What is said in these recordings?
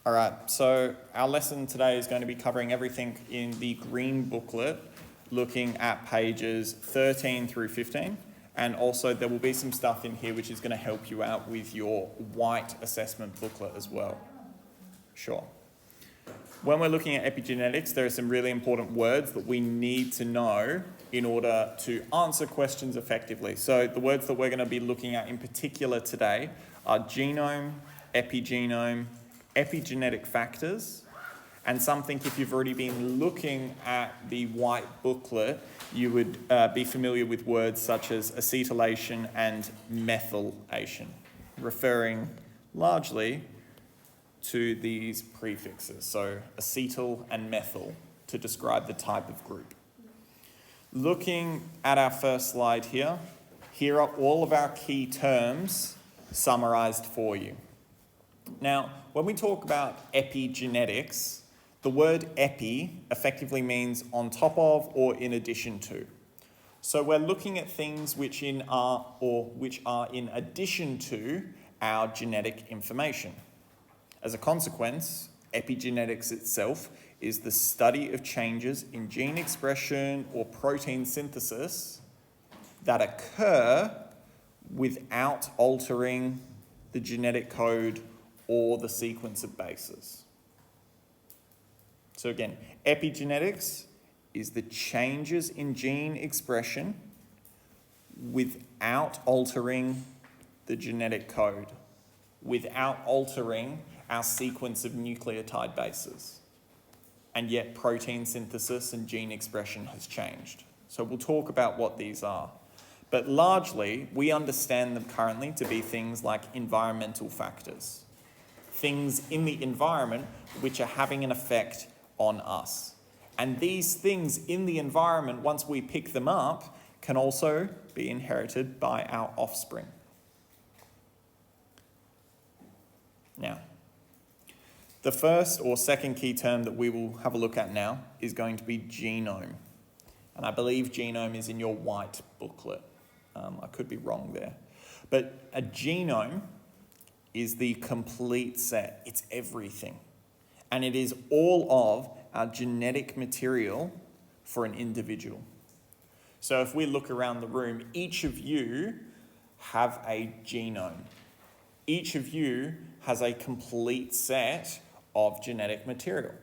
All right, so our lesson today is going to be covering everything in the green booklet, looking at pages 13 through 15. And also there will be some stuff in here which is going to help you out with your white assessment booklet as well. Sure. When we're looking at epigenetics, there are some really important words that we need to know in order to answer questions effectively. So the words that we're going to be looking at in particular today are genome, epigenome, epigenetic factors, and something, if you've already been looking at the white booklet, you would be familiar with words such as acetylation and methylation, referring largely to these prefixes, so acetyl and methyl, to describe the type of group. Looking at our first slide here are all of our key terms summarized for you. Now, when we talk about epigenetics, the word epi effectively means on top of or in addition to. So we're looking at things which are in addition to our genetic information. As a consequence, epigenetics itself is the study of changes in gene expression or protein synthesis that occur without altering the genetic code or the sequence of bases. So again, epigenetics is the changes in gene expression without altering the genetic code, without altering our sequence of nucleotide bases. And yet protein synthesis and gene expression has changed. So we'll talk about what these are. But largely, we understand them currently to be things like environmental factors. Things in the environment which are having an effect on us. And these things in the environment, once we pick them up, can also be inherited by our offspring. Now, the first or second key term that we will have a look at now is going to be genome. And I believe genome is in your white booklet. I could be wrong there. But a genome is the complete set. It's everything. And it is all of our genetic material for an individual. So if we look around the room, each of you have a genome. Each of you has a complete set of genetic material.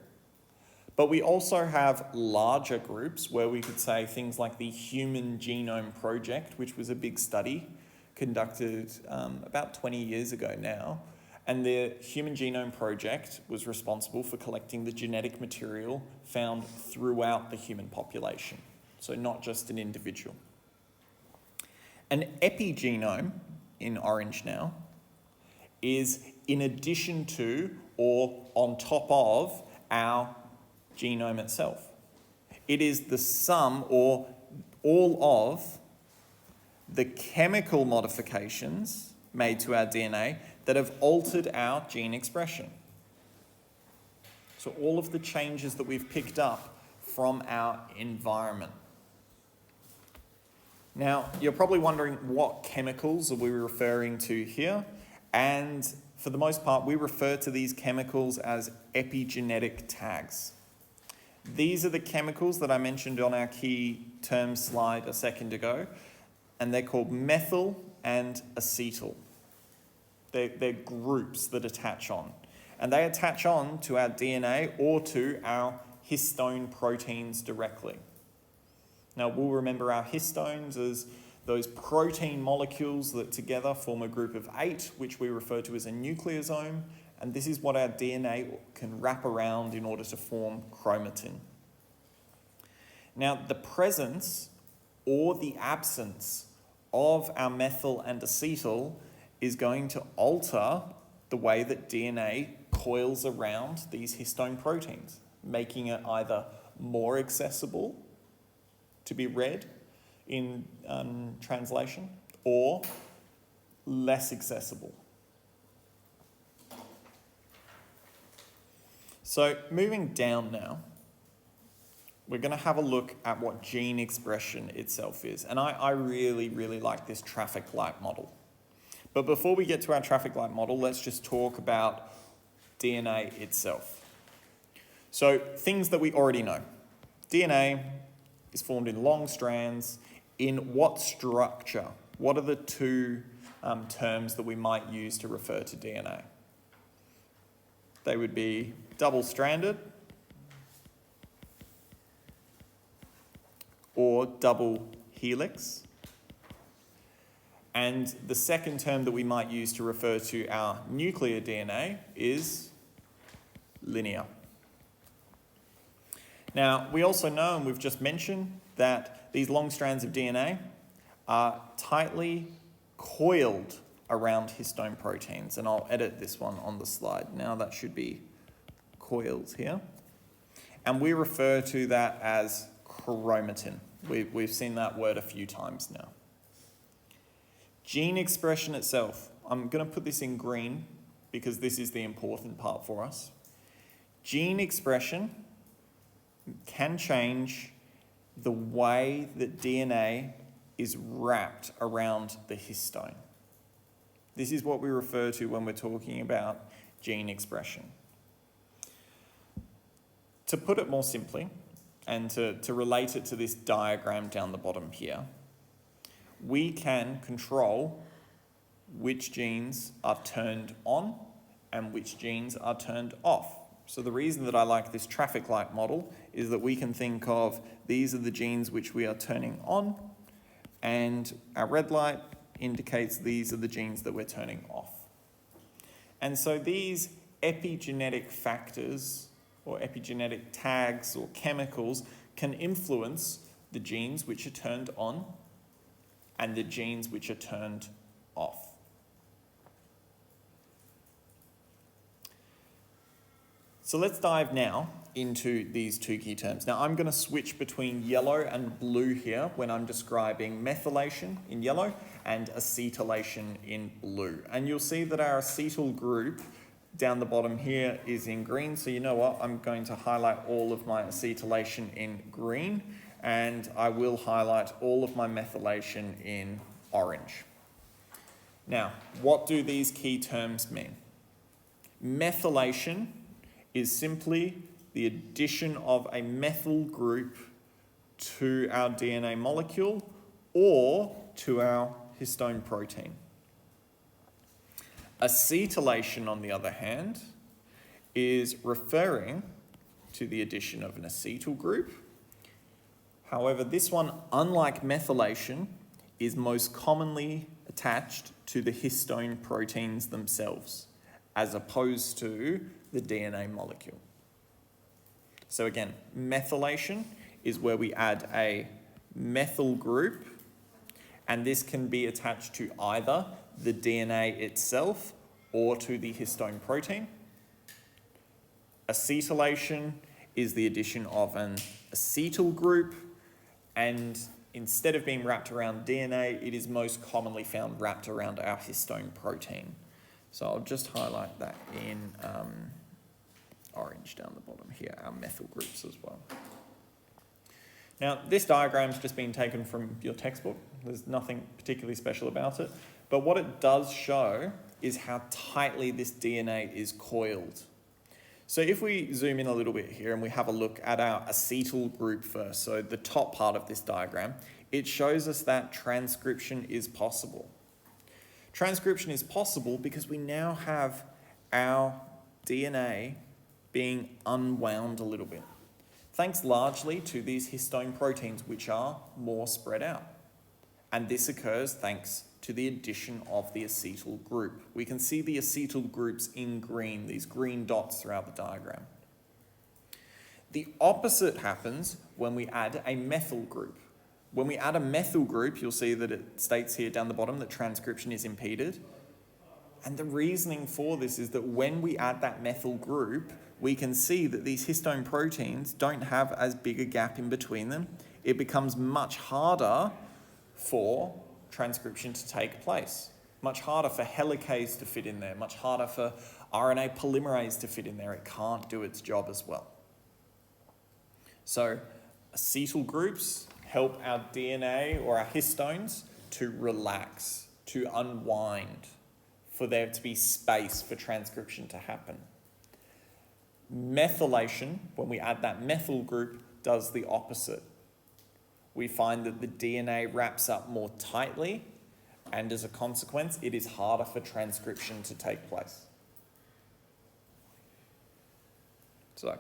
But we also have larger groups where we could say things like the Human Genome Project, which was a big study conducted about 20 years ago now. And the Human Genome Project was responsible for collecting the genetic material found throughout the human population, so not just an individual. An epigenome, in orange now, is in addition to or on top of our genome itself. It is the sum or all of the chemical modifications made to our DNA that have altered our gene expression. So all of the changes that we've picked up from our environment. Now, you're probably wondering what chemicals are we referring to here? And for the most part, we refer to these chemicals as epigenetic tags. These are the chemicals that I mentioned on our key term slide a second ago, and they're called methyl and acetyl. They're groups that attach on, and they attach on to our DNA or to our histone proteins directly. Now, we'll remember our histones as those protein molecules that together form a group of 8, which we refer to as a nucleosome, and this is what our DNA can wrap around in order to form chromatin. Now, the presence or the absence of our methyl and acetyl is going to alter the way that DNA coils around these histone proteins, making it either more accessible to be read in translation or less accessible. So moving down now, we're going to have a look at what gene expression itself is. And I really, really like this traffic light model. But before we get to our traffic light model, let's just talk about DNA itself. So things that we already know. DNA is formed in long strands. In what structure? What are the two terms that we might use to refer to DNA? They would be double-stranded or double helix. And the second term that we might use to refer to our nuclear DNA is linear. Now, we also know, and we've just mentioned, that these long strands of DNA are tightly coiled around histone proteins. And I'll edit this one on the slide. Now that should be coiled here. And we refer to that as chromatin. We've seen that word a few times now. Gene expression itself, I'm going to put this in green because this is the important part for us. Gene expression can change the way that DNA is wrapped around the histone. This is what we refer to when we're talking about gene expression. To put it more simply, and to relate it to this diagram down the bottom here, we can control which genes are turned on and which genes are turned off. So the reason that I like this traffic light model is that we can think of these are the genes which we are turning on, and our red light indicates these are the genes that we're turning off. And so these epigenetic factors or epigenetic tags or chemicals can influence the genes which are turned on and the genes which are turned off. So let's dive now into these two key terms. Now I'm going to switch between yellow and blue here when I'm describing methylation in yellow and acetylation in blue. And you'll see that our acetyl group down the bottom here is in green. So you know what? I'm going to highlight all of my acetylation in green, and I will highlight all of my methylation in orange. Now, what do these key terms mean? Methylation is simply the addition of a methyl group to our DNA molecule or to our histone protein. Acetylation, on the other hand, is referring to the addition of an acetyl group. However, this one, unlike methylation, is most commonly attached to the histone proteins themselves, as opposed to the DNA molecule. So again, methylation is where we add a methyl group, and this can be attached to either the DNA itself or to the histone protein. Acetylation is the addition of an acetyl group, and instead of being wrapped around DNA, it is most commonly found wrapped around our histone protein. So I'll just highlight that in orange down the bottom here, our methyl groups as well. Now, this diagram's just been taken from your textbook. There's nothing particularly special about it. But what it does show is how tightly this DNA is coiled. So if we zoom in a little bit here and we have a look at our acetyl group first, so the top part of this diagram, it shows us that transcription is possible. Transcription is possible because we now have our DNA being unwound a little bit, thanks largely to these histone proteins, which are more spread out. And this occurs thanks to the addition of the acetyl group. We can see the acetyl groups in green, these green dots throughout the diagram. The opposite happens when we add a methyl group. When we add a methyl group, you'll see that it states here down the bottom that transcription is impeded. And the reasoning for this is that when we add that methyl group, we can see that these histone proteins don't have as big a gap in between them. It becomes much harder for transcription to take place. Much harder for helicase to fit in there, much harder for RNA polymerase to fit in there. It can't do its job as well. So acetyl groups help our DNA or our histones to relax, to unwind, for there to be space for transcription to happen. Methylation, when we add that methyl group, does the opposite. We find that the DNA wraps up more tightly, and as a consequence, it is harder for transcription to take place. So,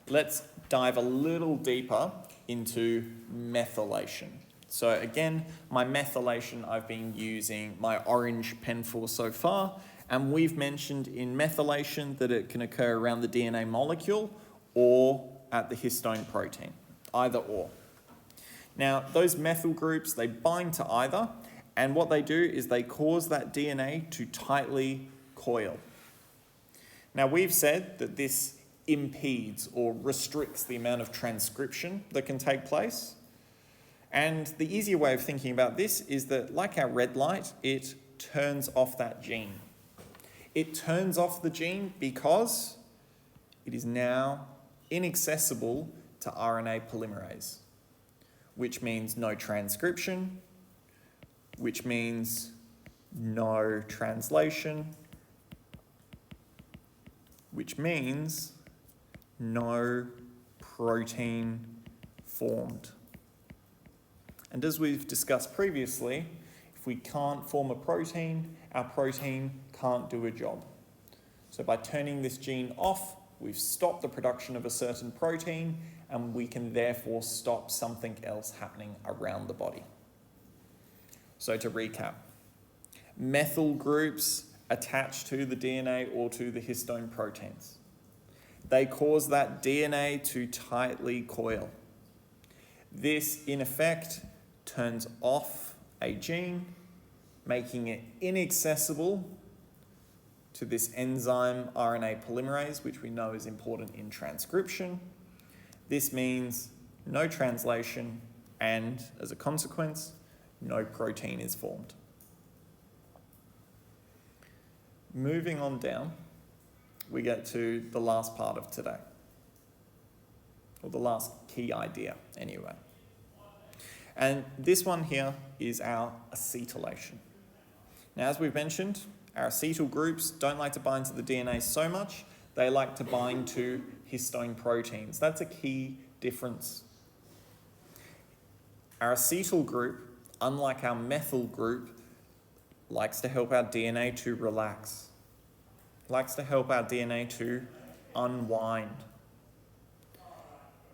let's dive a little deeper into methylation. So again, my methylation, I've been using my orange pen for so far, and we've mentioned in methylation that it can occur around the DNA molecule or at the histone protein, either or. Now, those methyl groups, they bind to either, and what they do is they cause that DNA to tightly coil. Now, we've said that this impedes or restricts the amount of transcription that can take place. And the easier way of thinking about this is that, like our red light, it turns off that gene. It turns off the gene because it is now inaccessible to RNA polymerase, which means no transcription, which means no translation, which means no protein formed. And as we've discussed previously, if we can't form a protein, our protein can't do a job. So by turning this gene off, we've stopped the production of a certain protein, and we can therefore stop something else happening around the body. So to recap, methyl groups attach to the DNA or to the histone proteins. They cause that DNA to tightly coil. This, in effect, turns off a gene, making it inaccessible to this enzyme RNA polymerase, which we know is important in transcription. This means no translation, and as a consequence, no protein is formed. Moving on down, we get to the last part of today, or the last key idea anyway. And this one here is our acetylation. Now, as we've mentioned, our acetyl groups don't like to bind to the DNA so much, they like to bind to histone proteins. That's a key difference. Our acetyl group, unlike our methyl group, likes to help our DNA to relax, likes to help our DNA to unwind.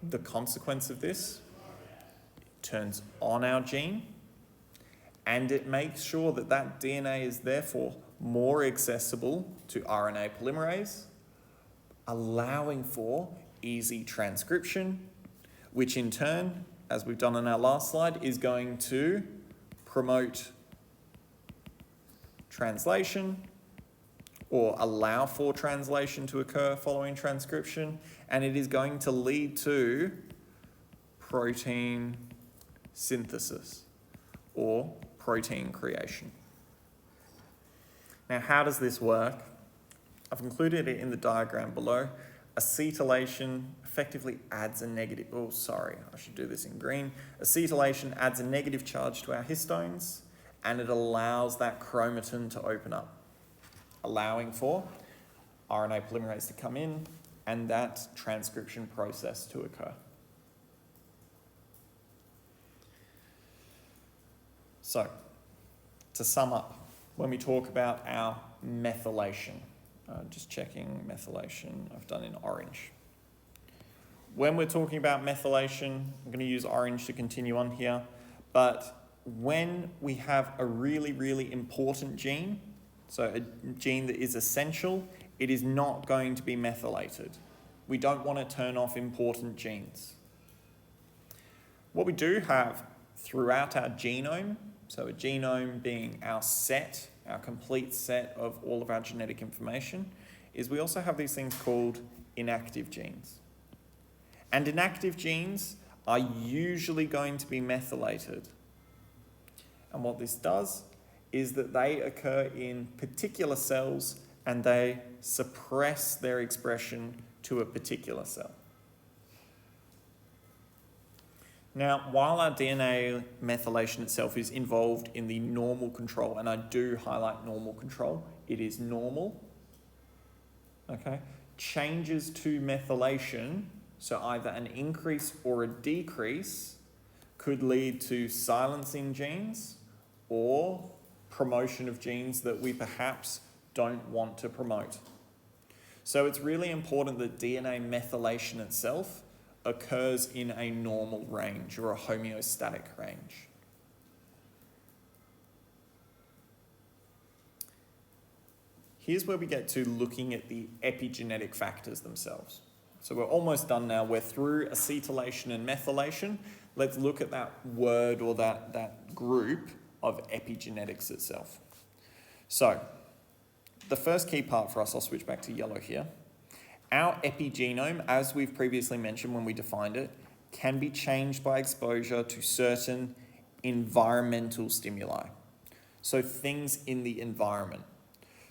The consequence of this, it turns on our gene, and it makes sure that that DNA is therefore more accessible to RNA polymerase, allowing for easy transcription, which in turn, as we've done on our last slide, is going to promote translation or allow for translation to occur following transcription, and it is going to lead to protein synthesis or protein creation. Now, how does this work? I've included it in the diagram below. Acetylation effectively adds a negative, I should do this in green. Acetylation adds a negative charge to our histones, and it allows that chromatin to open up, allowing for RNA polymerase to come in and that transcription process to occur. So, to sum up, when we talk about our methylation, just checking methylation, I've done in orange. When we're talking about methylation, I'm going to use orange to continue on here, but when we have a really, really important gene, so a gene that is essential, it is not going to be methylated. We don't want to turn off important genes. What we do have throughout our genome, so a genome being our set, our complete set of all of our genetic information, is we also have these things called inactive genes. And inactive genes are usually going to be methylated. And what this does is that they occur in particular cells and they suppress their expression to a particular cell. Now, while our DNA methylation itself is involved in the normal control, and I do highlight normal control, it is normal, okay? changes to methylation, so either an increase or a decrease, could lead to silencing genes or promotion of genes that we perhaps don't want to promote. So it's really important that DNA methylation itself occurs in a normal range or a homeostatic range. Here's where we get to looking at the epigenetic factors themselves. So we're almost done now. We're through acetylation and methylation. Let's look at that word or that group of epigenetics itself. So the first key part for us, I'll switch back to yellow here. Our epigenome, as we've previously mentioned when we defined it, can be changed by exposure to certain environmental stimuli. So things in the environment.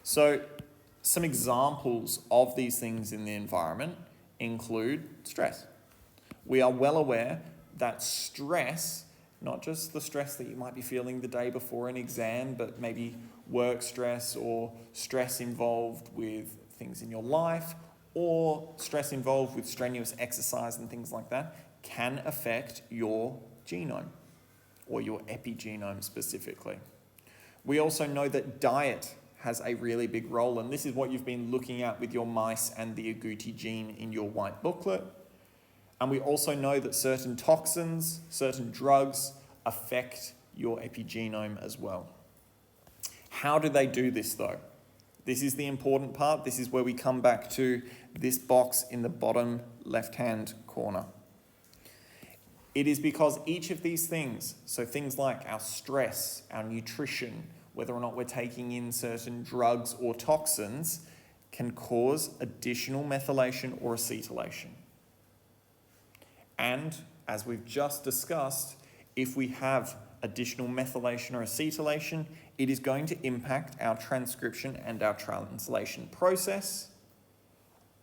So some examples of these things in the environment include stress. We are well aware that stress, not just the stress that you might be feeling the day before an exam, but maybe work stress or stress involved with things in your life or stress involved with strenuous exercise and things like that, can affect your genome or your epigenome specifically. We also know that diet has a really big role, and this is what you've been looking at with your mice and the agouti gene in your white booklet. And we also know that certain toxins, certain drugs affect your epigenome as well. How do they do this though? This is the important part. This is where we come back to this box in the bottom left-hand corner. It is because each of these things, so things like our stress, our nutrition, whether or not we're taking in certain drugs or toxins, can cause additional methylation or acetylation. And as we've just discussed, if we have additional methylation or acetylation, it is going to impact our transcription and our translation process,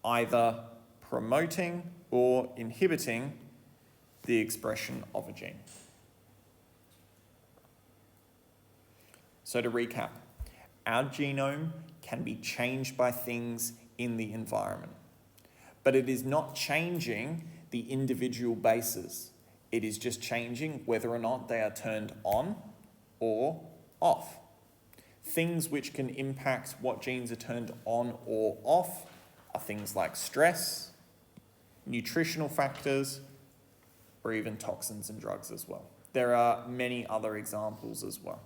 either promoting or inhibiting the expression of a gene. So to recap, our genome can be changed by things in the environment, but it is not changing the individual bases. It is just changing whether or not they are turned on or off. Things which can impact what genes are turned on or off are things like stress, nutritional factors, or even toxins and drugs as well. There are many other examples as well.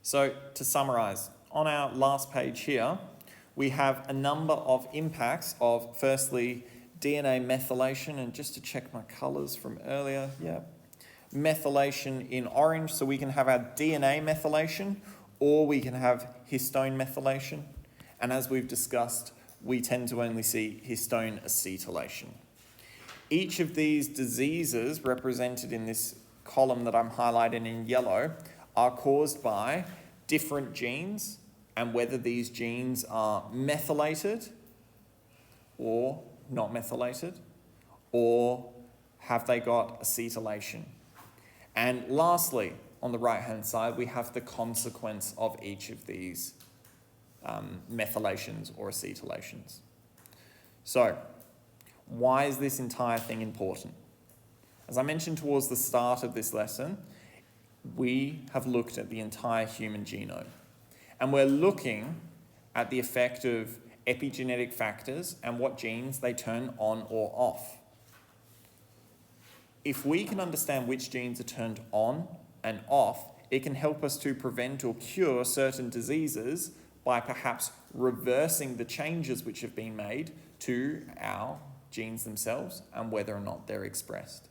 So to summarize, on our last page here, we have a number of impacts of, firstly, DNA methylation, and just to check my colors from earlier, methylation in orange, so we can have our DNA methylation, or we can have histone methylation. And as we've discussed, we tend to only see histone acetylation. Each of these diseases represented in this column that I'm highlighting in yellow are caused by different genes, and whether these genes are methylated or not methylated, or have they got acetylation. And lastly, on the right-hand side, we have the consequence of each of these methylations or acetylations. So, why is this entire thing important? As I mentioned towards the start of this lesson, we have looked at the entire human genome. And we're looking at the effect of epigenetic factors and what genes they turn on or off. If we can understand which genes are turned on and off, it can help us to prevent or cure certain diseases by perhaps reversing the changes which have been made to our genes themselves and whether or not they're expressed.